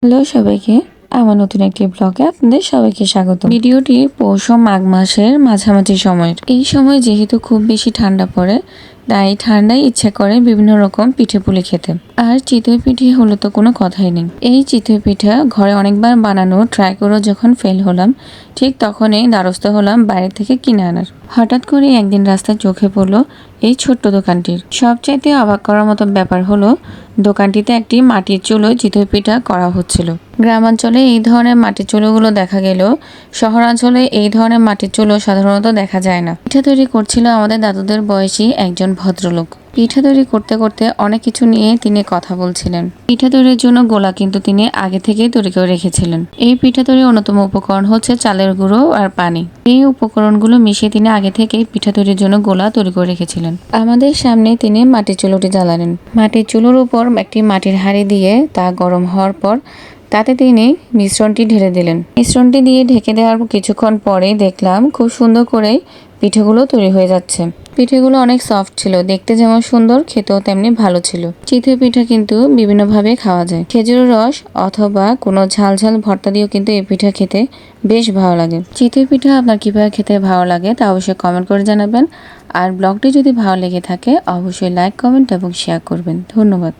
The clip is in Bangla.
হ্যালো সবাইকে, আমার নতুন একটি ব্লগে আপনাদের সবাইকে স্বাগত। ভিডিওটি পৌষ মাঘ মাসের মাঝামাঝি সময়ের। এই সময় যেহেতু খুব বেশি ঠান্ডা পড়ে, তাই ঠান্ডায় ইচ্ছে করে বিভিন্ন রকম পিঠে পুলি খেতে। আর চিতই পিঠে হলো তো কোনো কথাই নেই। এই চিতই পিঠা ঘরে অনেকবার বানানো ট্রাই করে যখন ফেল হলাম, ঠিক তখনই দ্বারস্থ হলাম বাইরে থেকে কিনে আনার। হঠাৎ করে একদিন রাস্তায় চোখে পড়লো এই ছোট্ট দোকানটির। সবচাইতে অবাক করার মতো ব্যাপার হলো, দোকানটিতে একটি মাটির চুলোয় চিতই পিঠা করা হচ্ছিল। গ্রামাঞ্চলে এই ধরনের মাটির চুলোগুলো দেখা গেলেও শহরাঞ্চলে এই ধরনের মাটির চুলো সাধারণত দেখা যায় না। পিঠা তৈরি করছিল আমাদের দাদুদের বয়সী একজন ভদ্রলোক। পিঠা তৈরি করতে করতে অনেক কিছু নিয়ে তিনি কথা বলছিলেন। পিঠা তৈরির জন্য গোলা কিন্তু তিনি আগে থেকেই তৈরি করে রেখেছিলেন। এই পিঠা তৈরির অন্যতম উপকরণ হচ্ছে চালের গুঁড়ো আর পানি। এই উপকরণগুলো মিশিয়ে তিনি আগে থেকেই পিঠা তৈরির জন্য গোলা তৈরি করে রেখেছিলেন। আমাদের সামনে তিনি মাটির চুলোটি জ্বালালেন। মাটির চুলোর উপর একটি মাটির হাঁড়ি দিয়ে তা গরম হওয়ার পর তাতে তিনি মিশ্রণটি ঢেলে দিলেন। মিশ্রণটি দিয়ে ঢেকে দেওয়ার কিছুক্ষণ পরেই দেখলাম খুব সুন্দর করে পিঠেগুলো তৈরি হয়ে যাচ্ছে। পিঠেগুলো অনেক সফট ছিল, দেখতে যেমন সুন্দর, খেতেও তেমনি ভালো ছিল। চিতই পিঠা কিন্তু বিভিন্নভাবে খাওয়া যায়। খেজুরের রস অথবা কোনো ঝাল ঝাল ভর্তা দিয়েও কিন্তু এই পিঠা খেতে বেশ ভালো লাগে। চিতই পিঠা আপনার কিভাবে খেতে ভালো লাগে তা অবশ্যই কমেন্ট করে জানাবেন। আর ব্লগটি যদি ভালো লেগে থাকে অবশ্যই লাইক, কমেন্ট এবং শেয়ার করবেন। ধন্যবাদ।